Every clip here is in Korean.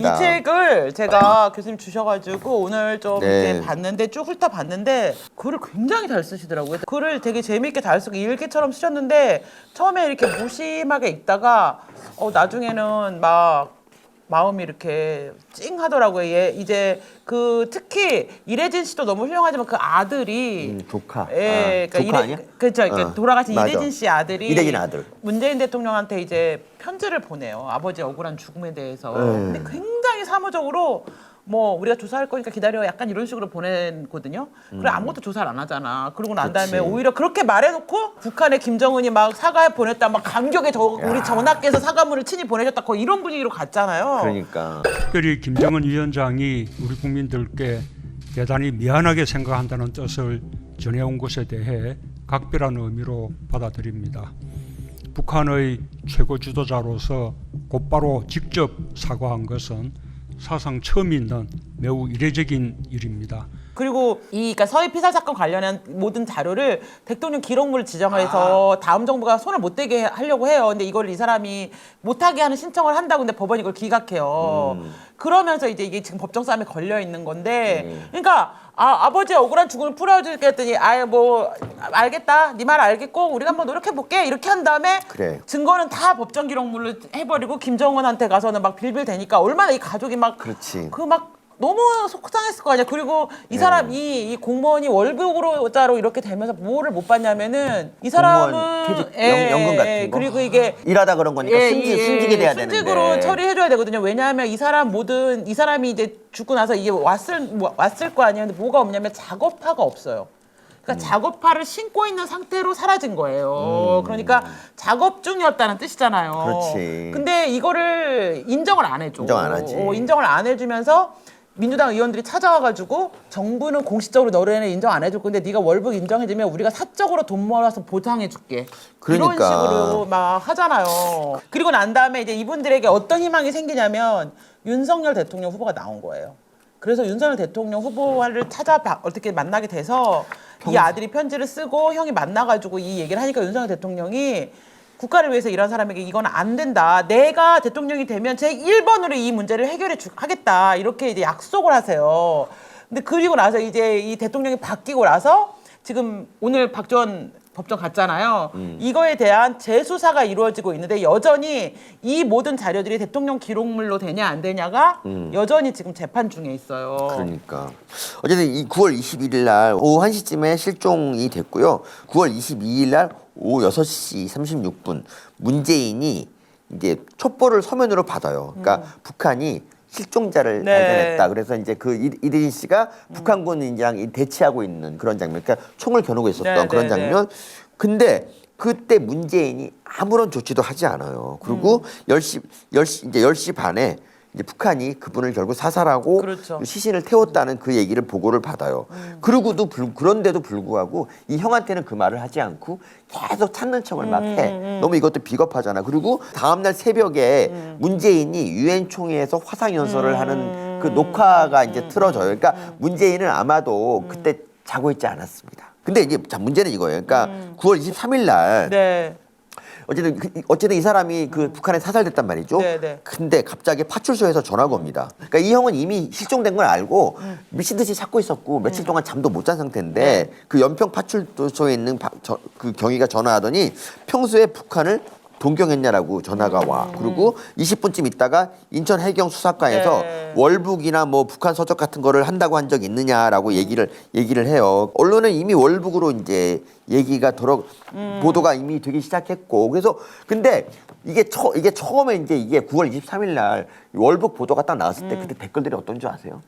이 책을 제가 교수님 주셔가지고 오늘 좀 네. 이제 봤는데 쭉 훑어봤는데 글을 굉장히 잘 쓰시더라고요. 글을 되게 재미있게 잘 쓰고 일기처럼 쓰셨는데 처음에 이렇게 무심하게 읽다가 나중에는 막 마음이 이렇게 찡하더라고요. 이제 그 특히 이래진 씨도 너무 훌륭하지만 그 아들이 조카. 그러니까 조카 아니야? 그렇죠. 그러니까 돌아가신 맞아. 이래진 씨 아들이 이래진 아들. 문재인 대통령한테 이제 편지를 보내요. 아버지 억울한 죽음에 대해서. 근데 굉장히 사무적으로 뭐 우리가 조사할 거니까 기다려 약간 이런 식으로 보냈거든요. 그래 아무것도 조사를 안 하잖아. 그러고 난 다음에 그치. 오히려 그렇게 말해놓고 북한에 김정은이 막 사과해 보냈다, 막 감격에 우리 전하께서 사과문을 친히 보내셨다, 거의 이런 분위기로 갔잖아요. 그러니까. 특별히 김정은 위원장이 우리 국민들께 대단히 미안하게 생각한다는 뜻을 전해온 것에 대해 각별한 의미로 받아들입니다. 북한의 최고 지도자로서 곧바로 직접 사과한 것은 사상 처음 있는 매우 이례적인 일입니다. 그리고 그러니까 서해 피살 사건 관련한 모든 자료를 대통령 기록물을 지정해서 다음 정부가 손을 못 대게 하려고 해요. 근데 이걸 이 사람이 못하게 하는 신청을 한다고 근데 법원이 이걸 기각해요. 그러면서 이제 이게 지금 법정 싸움에 걸려 있는 건데, 그러니까 아버지의 억울한 죽음을 풀어줄게 했더니 뭐 알겠다, 네 말 알겠고 우리가 한번 노력해 볼게 이렇게 한 다음에 그래. 증거는 다 법정 기록물로 해버리고 김정은한테 가서는 막 빌빌대니까 얼마나 이 가족이 막 그렇지. 너무 속상했을 거 아니야. 그리고 이 사람이 이 공무원이 월급으로자로 이렇게 되면서 뭐를 못 받냐면은 이 사람은 퇴직, 연금 같은 거. 그리고 이게 일하다 그런 거니까 순직이 돼야 되는데. 순직으로 처리해줘야 되거든요. 왜냐하면 이 사람이 이제 죽고 나서 이게 왔을 거 아니에요. 근데 뭐가 없냐면 작업화가 없어요. 그러니까 작업화를 신고 있는 상태로 사라진 거예요. 그러니까 작업 중이었다는 뜻이잖아요. 그렇지. 근데 이거를 인정을 안 해줘. 인정 안 하지. 인정을 안 해주면서 민주당 의원들이 찾아와가지고 정부는 공식적으로 너네는 인정 안 해줄 건데 네가 월북 인정해주면 우리가 사적으로 돈 모아서 보상해줄게. 그러니까. 이런 식으로 막 하잖아요. 그리고 난 다음에 이제 이분들에게 어떤 희망이 생기냐면 윤석열 대통령 후보가 나온 거예요. 그래서 윤석열 대통령 후보를 어떻게 만나게 돼서 이 아들이 편지를 쓰고 형이 만나가지고 이 얘기를 하니까 윤석열 대통령이 국가를 위해서 일하는 사람에게 이건 안 된다. 내가 대통령이 되면 제 1번으로 이 문제를 하겠다. 이렇게 이제 약속을 하세요. 근데 그리고 나서 이제 이 대통령이 바뀌고 나서 지금 오늘 박지원 법정 갔잖아요. 이거에 대한 재수사가 이루어지고 있는데 여전히 이 모든 자료들이 대통령 기록물로 되냐 안 되냐가 여전히 지금 재판 중에 있어요. 그러니까. 어쨌든 이 9월 21일 날 오후 1시쯤에 실종이 됐고요. 9월 22일 날 오후 6시 36분 문재인이 이제 촛불을 서면으로 받아요. 그러니까 북한이 실종자를 발견했다. 그래서 이제 그 이대진 씨가 북한군이랑 대치하고 있는 그런 장면, 그러니까 총을 겨누고 있었던 그런 장면. 근데 그때 문재인이 아무런 조치도 하지 않아요. 그리고 10시 반에 이제 북한이 그분을 결국 사살하고 그렇죠. 시신을 태웠다는 그 얘기를 보고를 받아요. 그런데도 불구하고 이 형한테는 그 말을 하지 않고 계속 찾는 척을 막 해. 너무 이것도 비겁하잖아. 그리고 다음날 새벽에 문재인이 유엔 총회에서 화상 연설을 하는 그 녹화가 이제 틀어져요. 그러니까 문재인은 아마도 그때 자고 있지 않았습니다. 근데 이제 문제는 이거예요. 그러니까 9월 23일 날 네. 어쨌든 이 사람이 그 북한에 사살됐단 말이죠. 네. 근데 갑자기 파출소에서 전화가 옵니다. 그러니까 이 형은 이미 실종된 걸 알고 미친 듯이 찾고 있었고 며칠 동안 잠도 못 잔 상태인데 그 연평 파출소에 있는 그 경위가 전화하더니 평소에 북한을 동경했냐라고 전화가 와. 그리고 20분쯤 있다가 인천 해경 수사과에서 월북이나 뭐 북한 서적 같은 거를 한다고 한 적 있느냐라고 얘기를 해요. 언론은 이미 월북으로 이제 얘기가 보도가 이미 되기 시작했고. 그래서 근데 이게 처음에 이제 이게 9월 23일 날 월북 보도가 딱 나왔을 때 그때 댓글들이 어떤 줄 아세요?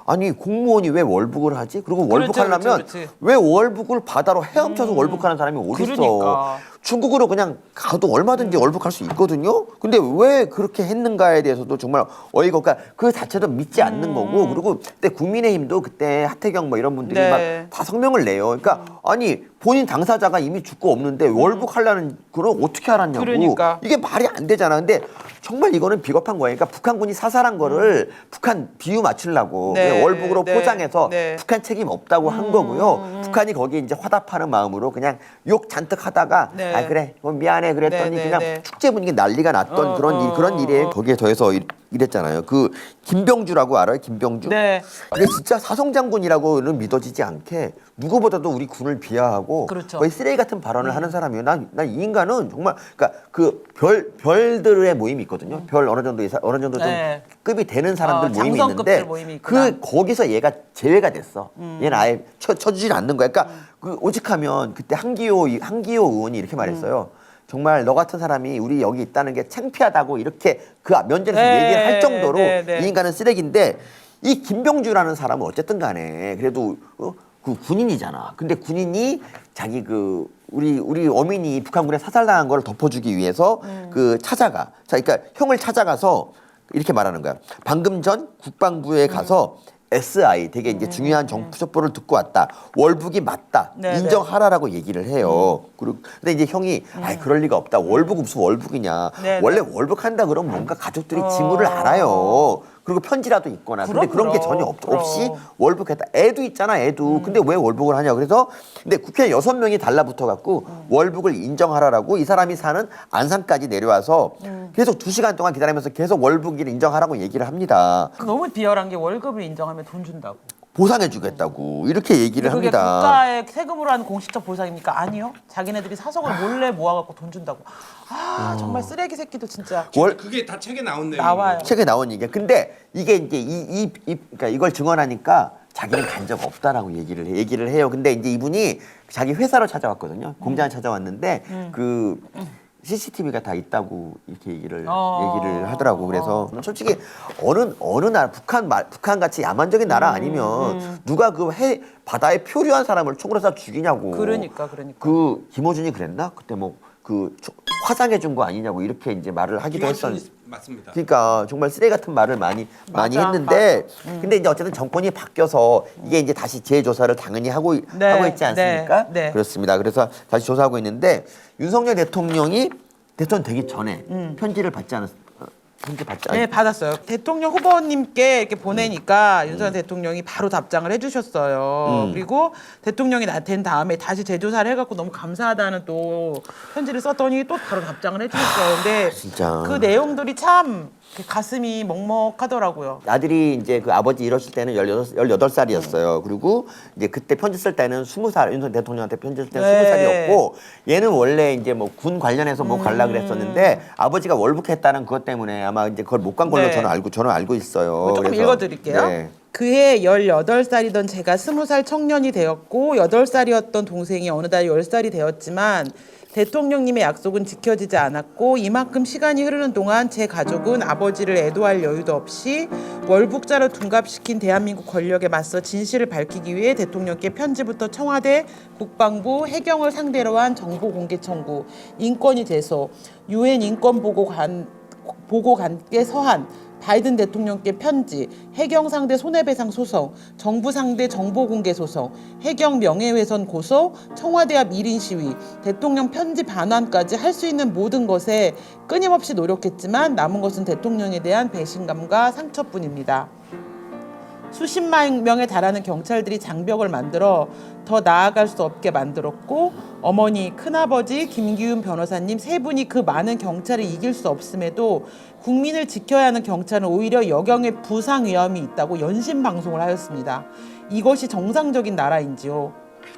아니 공무원이 왜 월북을 하지? 그리고 월북하려면 왜 월북을 바다로 헤엄쳐서 월북하는 사람이 어디 있어? 그러니까. 중국으로 그냥 가도 얼마든지 월북할 수 있거든요. 근데 왜 그렇게 했는가에 대해서도 정말 어이가 없고 그 자체도 믿지 않는 거고. 그리고 그때 국민의힘도 그때 하태경 뭐 이런 분들이 네. 막 다 성명을 내요. 그러니까 아니 본인 당사자가 이미 죽고 없는데 월북하려는 걸 어떻게 알았냐고. 그러니까. 이게 말이 안 되잖아. 근데 정말 이거는 비겁한 거예요. 그러니까 북한군이 사살한 거를 북한 비유 맞추려고 월북으로 포장해서 북한 책임 없다고 한 거고요. 북한이 거기에 이제 화답하는 마음으로 그냥 욕 잔뜩 하다가 아 그래 미안해 그랬더니 그냥 축제 분위기 난리가 났던 그런 일이에요. 거기에 더해서 이랬잖아요. 그 김병주라고 알아요? 김병주? 네. 근데 진짜 사성장군이라고는 믿어지지 않게 누구보다도 우리 군을 비하하고 그렇죠. 거의 쓰레기 같은 발언을 하는 사람이에요. 난 이 인간은 정말 그러니까 그 별들의 모임이 있거든요. 별 어느 정도 좀 네. 급이 되는 사람들 모임이 장성급들 있는데 모임이 있구나. 그 거기서 얘가 제외가 됐어. 얘는 아예 쳐주질 않는 거야. 그러니까 그 오직하면 그때 한기호 의원이 이렇게 말했어요. 정말 너 같은 사람이 우리 여기 있다는 게 창피하다고 이렇게 그 면전에서 네, 얘기를 할 정도로 네. 이 인간은 쓰레기인데 이 김병주라는 사람은 어쨌든 간에 그래도 그 군인이잖아. 근데 군인이 자기 그 우리 어민이 북한군에 사살당한 걸 덮어주기 위해서 그 찾아가. 자, 그러니까 형을 찾아가서 이렇게 말하는 거야. 방금 전 국방부에 가서 SI 되게 이제 중요한 정부 첩보를 듣고 왔다. 월북이 맞다. 네, 인정하라라고 얘기를 해요. 그리고 근데 이제 형이 아이 그럴 리가 없다. 월북 무슨 월북이냐. 네, 원래 월북한다 그러면 뭔가 가족들이 징후를 알아요. 그리고 편지라도 있거나. 근데 그런 게 전혀 없이 월북했다. 애도 있잖아, 애도. 근데 왜 월북을 하냐. 그래서 근데 국회 6명이 달라붙어 갖고 월북을 인정하라라고 이 사람이 사는 안산까지 내려와서 계속 2시간 동안 기다리면서 계속 월북을 인정하라고 얘기를 합니다. 너무 비열한 게 월급을 인정하면 돈 준다고. 보상해 주겠다고 이렇게 얘기를 그게 합니다. 국가의 세금으로 하는 공식적 보상입니까? 아니요. 자기네들이 사석으로 몰래 모아갖고 돈 준다고. 정말 쓰레기 새끼도 진짜 그게 다 책에 나온 내용이에요. 나와요. 책에 나온 얘기야. 근데 이게 이제 그러니까 이걸 증언하니까 자기는 간 적 없다라고 얘기를 해요. 근데 이제 이분이 자기 회사로 찾아왔거든요. 공장에 찾아왔는데 그 CCTV가 다 있다고 이렇게 얘기를 하더라고. 그래서 솔직히 어느 나라 북한 같이 야만적인 나라 아니면 누가 그 바다에 표류한 사람을 총으로 쏴 죽이냐고. 그러니까. 그 김어준이 그랬나? 그때 뭐 그 화장해 준 거 아니냐고 이렇게 이제 말을 하기도 했었는데. 맞습니다. 그러니까 정말 쓰레기 같은 말을 많이 했는데 근데 이제 어쨌든 정권이 바뀌어서 이게 이제 다시 재조사를 당연히 하고 있지 않습니까? 네. 그렇습니다. 그래서 다시 조사하고 있는데 윤석열 대통령이 대통령 되기 전에 편지 받지 네, 받았어요. 대통령 후보님께 이렇게 보내니까 윤석열 대통령이 바로 답장을 해주셨어요. 그리고 대통령이 된 다음에 다시 재조사를 해갖고 너무 감사하다는 또 편지를 썼더니 또 바로 답장을 해주셨어요. 근데 진짜. 그 내용들이 참 가슴이 먹먹하더라고요. 아들이 이제 그 아버지 잃었을 때는 18살이었어요. 그리고 이제 그때 편지 쓸 때는 20살, 윤석열 대통령한테 편지 쓸 때는 네. 20살이었고 얘는 원래 이제 뭐 군 관련해서 뭐 갈라 그랬었는데 아버지가 월북했다는 그것 때문에 아마 이제 그걸 못 간 걸로 네. 저는 알고 있어요. 조금 그래서, 읽어드릴게요. 네. 그해 18살이던 제가 20살 청년이 되었고 8살이었던 동생이 어느 날 10살이 되었지만 대통령님의 약속은 지켜지지 않았고 이만큼 시간이 흐르는 동안 제 가족은 아버지를 애도할 여유도 없이 월북자로 둔갑시킨 대한민국 권력에 맞서 진실을 밝히기 위해 대통령께 편지부터 청와대, 국방부, 해경을 상대로 한 정보 공개 청구, 인권위 제소, UN 인권보고관께 서한, 바이든 대통령께 편지, 해경 상대 손해배상 소송, 정부 상대 정보공개 소송, 해경 명예훼손 고소, 청와대 앞 1인 시위, 대통령 편지 반환까지 할 수 있는 모든 것에 끊임없이 노력했지만 남은 것은 대통령에 대한 배신감과 상처뿐입니다. 수십만 명에 달하는 경찰들이 장벽을 만들어 더 나아갈 수 없게 만들었고 어머니, 큰아버지, 김기훈 변호사님 세 분이 그 많은 경찰을 이길 수 없음에도 국민을 지켜야 하는 경찰은 오히려 여경의 부상 위험이 있다고 연신 방송을 하였습니다. 이것이 정상적인 나라인지요?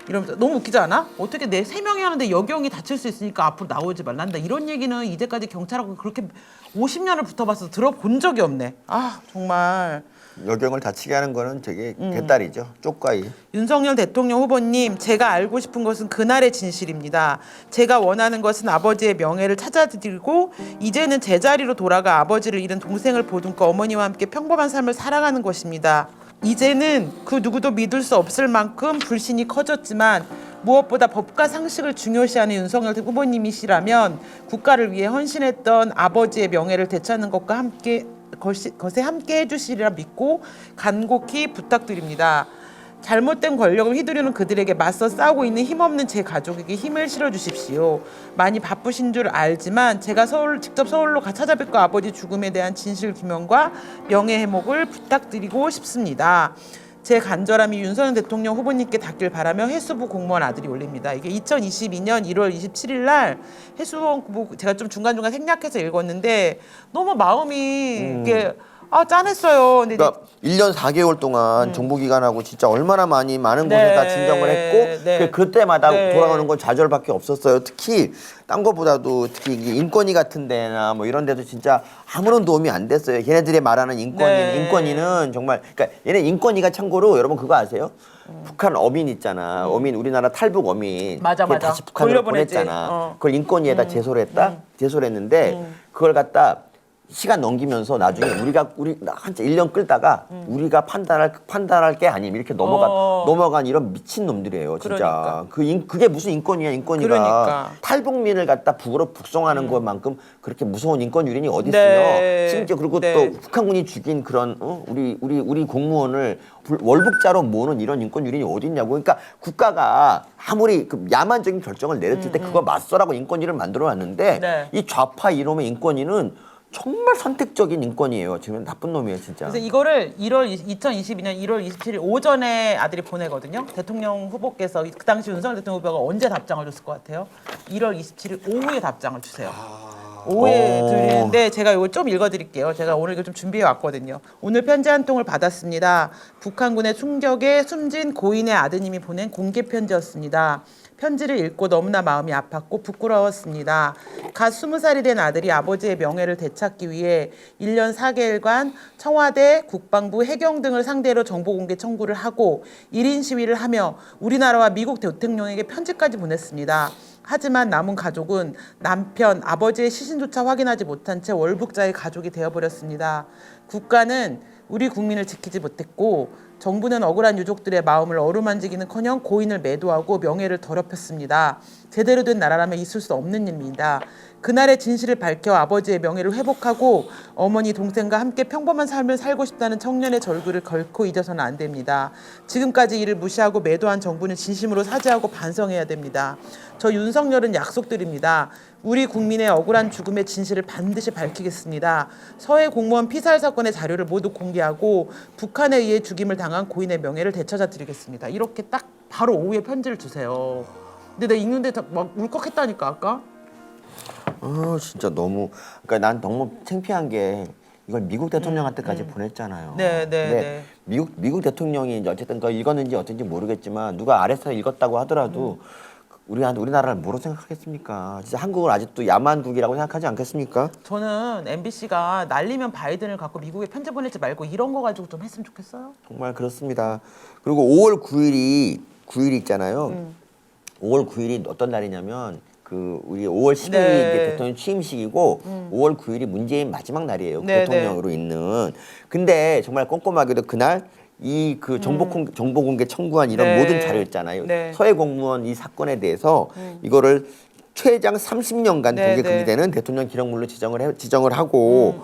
이러면서 너무 웃기지 않아? 어떻게 내 3명이 하는데 여경이 다칠 수 있으니까 앞으로 나오지 말란다. 이런 얘기는 이제까지 경찰하고 그렇게 50년을 붙어봐서 들어본 적이 없네. 정말. 여경을 다치게 하는 거는 되게 개딸이죠. 쪽가이. 윤석열 대통령 후보님, 제가 알고 싶은 것은 그날의 진실입니다. 제가 원하는 것은 아버지의 명예를 찾아드리고 이제는 제자리로 돌아가 아버지를 잃은 동생을 보듬고 어머니와 함께 평범한 삶을 살아가는 것입니다. 이제는 그 누구도 믿을 수 없을 만큼 불신이 커졌지만 무엇보다 법과 상식을 중요시하는 윤석열 후보님이시라면 국가를 위해 헌신했던 아버지의 명예를 되찾는 것과 함께 것에 함께 해주시리라 믿고 간곡히 부탁드립니다. 잘못된 권력을 휘두르는 그들에게 맞서 싸우고 있는 힘없는 제 가족에게 힘을 실어주십시오. 많이 바쁘신 줄 알지만 제가 직접 서울로 찾아뵙고 아버지 죽음에 대한 진실 규명과 명예 회복을 부탁드리고 싶습니다. 제 간절함이 윤석열 대통령 후보님께 닿길 바라며 해수부 공무원 아들이 올립니다. 이게 2022년 1월 27일 날 해수부 제가 좀 중간중간 생략해서 읽었는데 너무 마음이 이게 짠했어요. 근데 그러니까 1년 4개월 동안 정부기관하고 진짜 얼마나 많은 네. 곳에다 진정을 했고 네. 그때마다 네. 돌아오는 건 좌절밖에 없었어요. 특히 딴 거보다도 특히 이게 인권위 같은 데나 뭐 이런 데도 진짜 아무런 도움이 안 됐어요. 걔네들이 말하는 인권위는 정말 그러니까 얘네 인권위가 참고로 여러분 그거 아세요? 북한 어민 있잖아. 어민 우리나라 탈북 어민 맞아, 걔 맞아. 다시 북한으로 돌려보냈지. 보냈잖아. 그걸 인권위에다 제소를 했다. 제소를 했는데 그걸 갖다 시간 넘기면서 나중에 우리 한참 1년 끌다가 우리가 판단할 게 아님 이렇게 넘어간 이런 미친 놈들이에요, 진짜. 그러니까. 그게 무슨 인권이야, 인권위가. 그러니까. 탈북민을 갖다 북으로 북송하는 것만큼 그렇게 무서운 인권 유린이 어디 있으며 네. 심지어 그리고 네. 또 북한군이 죽인 그런 우리 공무원을 월북자로 모으는 이런 인권 유린이 어디 있냐고. 그러니까 국가가 아무리 그 야만적인 결정을 내렸을 때 그거 맞서라고 인권위를 만들어 놨는데 네. 이 좌파 이놈의 인권위는 정말 선택적인 인권이에요. 지금 나쁜 놈이에요, 진짜. 그래서 이거를 2022년 1월 27일 오전에 아들이 보내거든요. 대통령 후보께서 그 당시 윤석열 대통령 후보가 언제 답장을 줬을 것 같아요? 1월 27일 오후에 답장을 주세요. 오후에 드리는데 제가 이거 좀 읽어드릴게요. 제가 오늘 이거 좀 준비해 왔거든요. 오늘 편지 한 통을 받았습니다. 북한군의 충격에 숨진 고인의 아드님이 보낸 공개 편지였습니다. 편지를 읽고 너무나 마음이 아팠고 부끄러웠습니다. 갓 20살이 된 아들이 아버지의 명예를 되찾기 위해 1년 4개월간 청와대, 국방부, 해경 등을 상대로 정보공개 청구를 하고 1인 시위를 하며 우리나라와 미국 대통령에게 편지까지 보냈습니다. 하지만 남은 가족은 남편, 아버지의 시신조차 확인하지 못한 채 월북자의 가족이 되어버렸습니다. 국가는 우리 국민을 지키지 못했고 정부는 억울한 유족들의 마음을 어루만지기는커녕 고인을 매도하고 명예를 더럽혔습니다. 제대로 된 나라라면 있을 수 없는 일입니다. 그날의 진실을 밝혀 아버지의 명예를 회복하고 어머니, 동생과 함께 평범한 삶을 살고 싶다는 청년의 절규를 결코 잊어서는 안 됩니다. 지금까지 이를 무시하고 매도한 정부는 진심으로 사죄하고 반성해야 됩니다. 저 윤석열은 약속드립니다. 우리 국민의 억울한 죽음의 진실을 반드시 밝히겠습니다. 서해 공무원 피살 사건의 자료를 모두 공개하고 북한에 의해 죽임을 당한 고인의 명예를 되찾아 드리겠습니다. 이렇게 딱 바로 오후에 편지를 주세요. 근데 내가 읽는데 막 울컥했다니까 아까. 진짜 너무 그러니까 난 너무 창피한 게 이걸 미국 대통령한테까지 보냈잖아요. 근데 미국 대통령이 이제 어쨌든 그 읽었는지 어쩐지 모르겠지만 누가 아래서 읽었다고 하더라도 우리나라를 뭐로 생각하겠습니까? 진짜 한국을 아직도 야만국이라고 생각하지 않겠습니까? 저는 MBC가 날리면 바이든을 갖고 미국에 편지 보내지 말고 이런 거 가지고 좀 했으면 좋겠어요. 정말 그렇습니다. 그리고 5월 9일이 있잖아요. 5월 9일이 어떤 날이냐면 우리 5월 10일이 네. 대통령 취임식이고 5월 9일이 문재인 마지막 날이에요. 네, 대통령으로 있는. 근데 정말 꼼꼼하게도 그날 정보 공개 청구한 이런 네. 모든 자료 있잖아요. 네. 서해 공무원 이 사건에 대해서 이거를 최장 30년간 네, 공개 네. 금지되는 대통령 기록물로 지정을 하고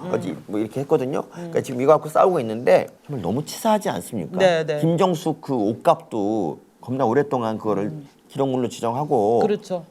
뭐 이렇게 했거든요. 그러니까 지금 이거 갖고 싸우고 있는데 정말 너무 치사하지 않습니까? 네, 네. 김정숙 그 옷값도 겁나 오랫동안 그거를 기록물로 지정하고 그렇죠.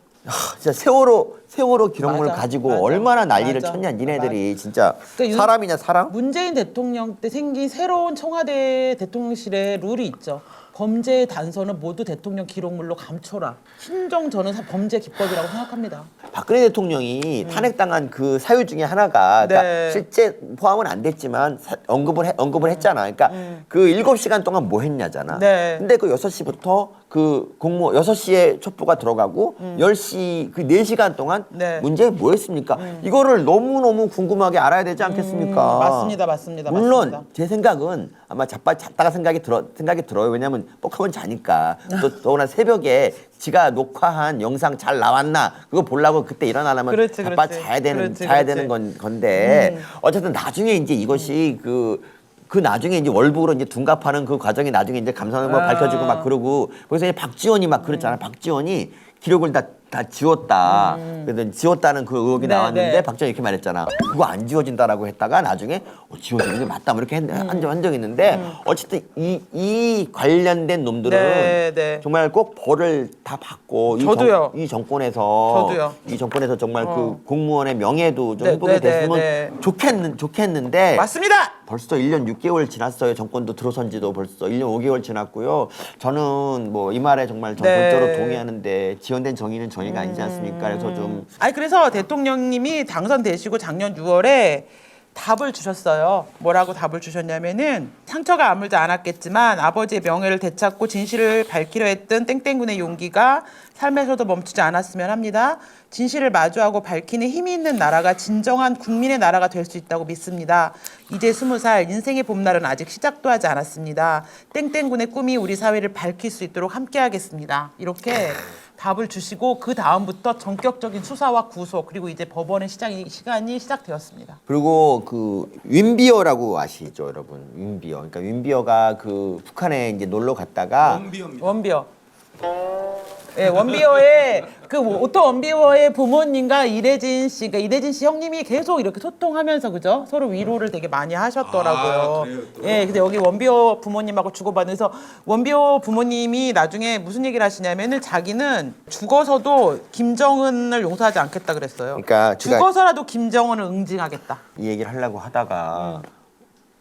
진짜 세월호 기록물 맞아, 가지고 맞아, 얼마나 난리를 맞아, 쳤냐 니네들이 진짜 그러니까 사람이냐 사람? 문재인 대통령 때 생긴 새로운 청와대 대통령실의 룰이 있죠. 범죄의 단서는 모두 대통령 기록물로 감춰라. 신종 저는 범죄 기법이라고 생각합니다. 박근혜 대통령이 탄핵당한 그 사유 중에 하나가 그러니까 네. 실제 포함은 안 됐지만 언급을 했잖아. 그러니까 그 7시간 동안 뭐 했냐잖아. 네. 근데 그 6시부터 그 6시에 촛불가 들어가고 10시 그 4시간 동안 네. 문제에 뭐 했습니까? 이거를 너무너무 궁금하게 알아야 되지 않겠습니까? 맞습니다. 물론 맞습니다. 제 생각은 아마 잤다가 생각이 들어요. 왜냐면 뻑하면 자니까. 더구나 새벽에 지가 녹화한 영상 잘 나왔나 그거 보려고 그때 일어나려면 그렇지, 자빠 그렇지. 자야 되는 그렇지. 건데 어쨌든 나중에 이제 이것이 그 나중에 이제 월북으로 이제 둔갑하는 그 과정이 나중에 이제 감사는 뭐 밝혀지고 막 그러고 거기서 이제 박지원이 막 그랬잖아요. 박지원이 기록을 다 지웠다. 그래서 지웠다는 그 의혹이 네, 나왔는데 네. 박지원이 이렇게 말했잖아. 그거 안 지워진다라고 했다가 나중에 지워지는 게 맞다. 뭐 이렇게 한 적이 있는데 어쨌든 이 관련된 놈들은 네. 정말 꼭 벌을 다 받고 저도요. 이 정권에서 저도요. 이 정권에서 정말 그 공무원의 명예도 좀 네, 회복이 네, 됐으면 네. 좋겠는데 맞습니다. 벌써 1년 6개월 지났어요. 정권도 들어선 지도 벌써 1년 5개월 지났고요. 저는 뭐 이 말에 정말 네. 전적으로 동의하는데 지연된 정의는 정의가 아니지 않습니까? 그래서 좀 아니 그래서 대통령님이 당선되시고 작년 6월에 답을 주셨어요. 뭐라고 답을 주셨냐면은 상처가 아물지 않았겠지만 아버지의 명예를 되찾고 진실을 밝히려 했던 땡땡군의 용기가 삶에서도 멈추지 않았으면 합니다. 진실을 마주하고 밝히는 힘이 있는 나라가 진정한 국민의 나라가 될 수 있다고 믿습니다. 이제 20살 인생의 봄날은 아직 시작도 하지 않았습니다. 땡땡군의 꿈이 우리 사회를 밝힐 수 있도록 함께하겠습니다. 이렇게 답을 주시고 그 다음부터 전격적인 수사와 구속 그리고 이제 법원의 시간이 시작되었습니다. 그리고 그 윈비어라고 아시죠, 여러분? 윈비어. 그러니까 윈비어가 그 북한에 이제 놀러 갔다가 원비어. 예, 원비어의 그 어떤 원비어의 부모님과 이래진 씨, 그러니까 이래진 씨 형님이 계속 이렇게 소통하면서 그죠? 서로 위로를 되게 많이 하셨더라고요. 예, 근데 여기 원비어 부모님하고 주고받으면서 원비어 부모님이 나중에 무슨 얘기를 하시냐면은 자기는 죽어서도 김정은을 용서하지 않겠다 그랬어요. 그러니까 제가 죽어서라도 김정은을 응징하겠다. 이 얘기를 하려고 하다가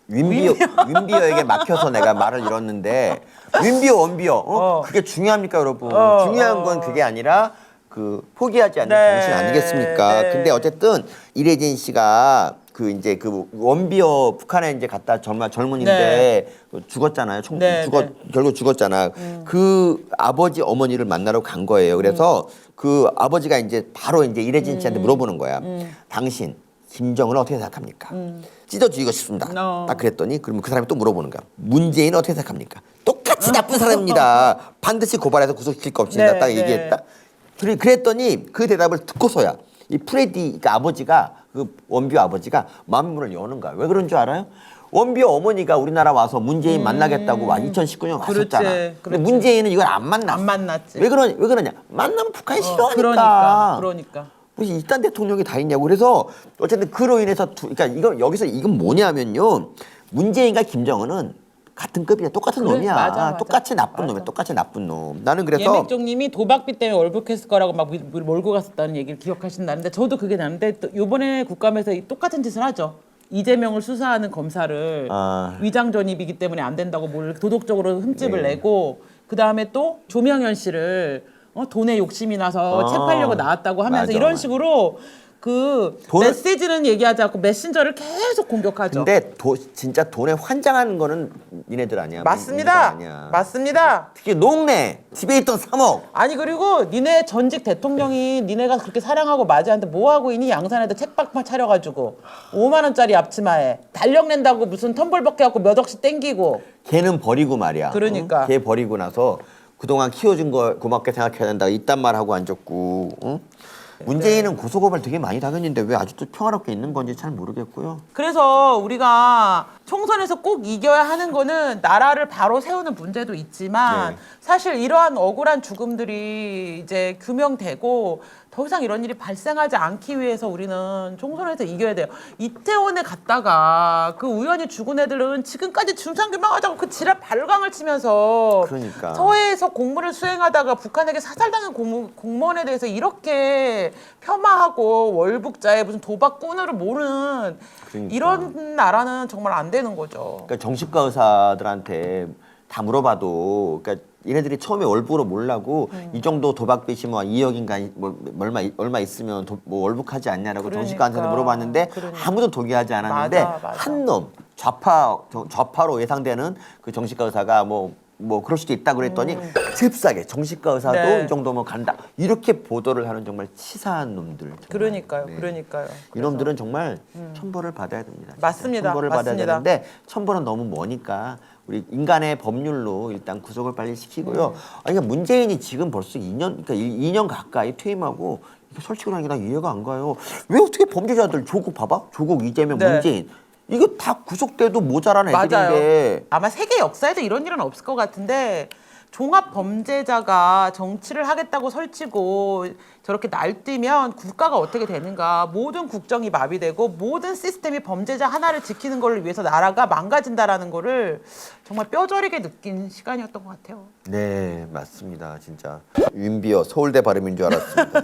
윈비어에게 막혀서 내가 말을 잃었는데 윈비어 원비어 그게 중요합니까 여러분? 중요한 건 그게 아니라 그 포기하지 않는 네. 정신 아니겠습니까? 네. 근데 어쨌든 이래진 씨가 그 이제 그 원비어 북한에 이제 갔다 정말 젊은인데 죽었잖아요. 네, 결국 죽었잖아. 그 아버지 어머니를 만나러 간 거예요. 그래서 그 아버지가 이제 바로 이제 이래진 씨한테 물어보는 거야. 당신 김정은을 어떻게 생각합니까? 찢어 죽이고 싶습니다. 딱 그랬더니 그러면 그 사람이 또 물어보는 거야. 문재인은 어떻게 생각합니까? 똑같이 나쁜 사람입니다. 반드시 고발해서 구속시킬 거 없습니다. 네, 딱 네. 얘기했다. 그랬더니 그 대답을 듣고서야 이 프레디 그러니까 아버지가 그 원비어 아버지가 마음문을 여는 거야. 왜 그런 줄 알아요? 원비어 어머니가 우리나라 와서 문재인 만나겠다고 2019년 왔었잖아. 그렇지. 근데 문재인은 이걸 안 만났어. 안 만났지. 왜 그러냐? 만나면 북한이 싫어하니까. 그러니까. 무슨 이딴 대통령이 다 있냐고. 그래서 어쨌든 그로 인해서 그러니까 이건 뭐냐면요. 문재인과 김정은은 같은 급이야. 똑같은 그래, 놈이야. 맞아. 똑같이 나쁜 맞아. 놈이야. 똑같이 나쁜 놈. 나는 그래서 예맥종님이 도박비 때문에 월북했을 거라고 막 몰고 갔었다는 얘기를 기억하신다는데 저도 그게 나는데 또 이번에 국감에서 똑같은 짓을 하죠. 이재명을 수사하는 검사를 위장 전입이기 때문에 안 된다고 뭘 도덕적으로 흠집을 내고 그 다음에 또 조명현 씨를 돈에 욕심이 나서 채팔려고 나왔다고 하면서 맞아, 이런 맞아. 식으로 그 메시지는 얘기하지 않고 메신저를 계속 공격하죠. 근데 진짜 돈에 환장하는 거는 니네들 아니야. 맞습니다. 아니야. 맞습니다. 특히 농내 집에 있던 3억. 아니 그리고 니네 전직 대통령이 니네가 그렇게 사랑하고 맞이하는데 뭐 하고 있니? 양산에다 책박만 차려가지고 5만 원짜리 앞치마에 달력 낸다고 무슨 텀블벅 해갖고 몇 억씩 땡기고. 걔는 버리고 말이야. 그러니까. 걔 버리고 나서 그동안 키워준 거 고맙게 생각해야 된다. 이딴 말 하고 앉았고. 응? 문재인은 고소고발 되게 많이 당했는데 왜 아직도 평화롭게 있는 건지 잘 모르겠고요. 그래서 우리가 총선에서 꼭 이겨야 하는 거는 나라를 바로 세우는 문제도 있지만 네. 사실 이러한 억울한 죽음들이 이제 규명되고 더 이상 이런 일이 발생하지 않기 위해서 우리는 총선에서 이겨야 돼요. 이태원에 갔다가 그 우연히 죽은 애들은 지금까지 중상규명하자고 그 지랄 발광을 치면서 그러니까. 서해에서 공무를 수행하다가 북한에게 사살당한 공무원에 대해서 이렇게 폄하하고 월북자의 무슨 도박꾼으로 모르는 그러니까. 이런 나라는 정말 안 되는 거죠. 그러니까 정신과 의사들한테 다 물어봐도 그러니까 얘네들이 처음에 월북으로 몰라고 이 정도 도박빚이 뭐 2억인가 뭐 얼마 있으면 뭐 월북하지 않냐라고 그러니까. 정신과 의사한테 물어봤는데 그러니까. 아무도 동의하지 않았는데 맞아. 한 놈 좌파로 예상되는 그 정신과 의사가 뭐 그럴 수도 있다 그랬더니 잽싸게 정신과 의사도 네. 이 정도면 간다 이렇게 보도를 하는 정말 치사한 놈들. 정말. 그러니까요. 네. 그러니까요. 이놈들은 정말 천벌을 받아야 됩니다. 진짜. 맞습니다. 천벌을 받아야 맞습니다. 되는데 천벌은 너무 머니까 우리 인간의 법률로 일단 구속을 빨리 시키고요. 아니, 그러니까 문재인이 지금 벌써 2년 가까이 퇴임하고 이게 솔직히 하는 게 나 이해가 안 가요. 왜 어떻게 범죄자들 조국 봐봐? 조국, 이재명, 네. 문재인 이거 다 구속돼도 모자란 애들인데. 맞아요. 아마 세계 역사에도 이런 일은 없을 것 같은데 종합 범죄자가 정치를 하겠다고 설치고 저렇게 날뛰면 국가가 어떻게 되는가. 모든 국정이 마비되고 모든 시스템이 범죄자 하나를 지키는 걸 위해서 나라가 망가진다라는 거를 정말 뼈저리게 느낀 시간이었던 것 같아요. 네, 맞습니다. 진짜. 윈비어 서울대 발음인 줄 알았습니다.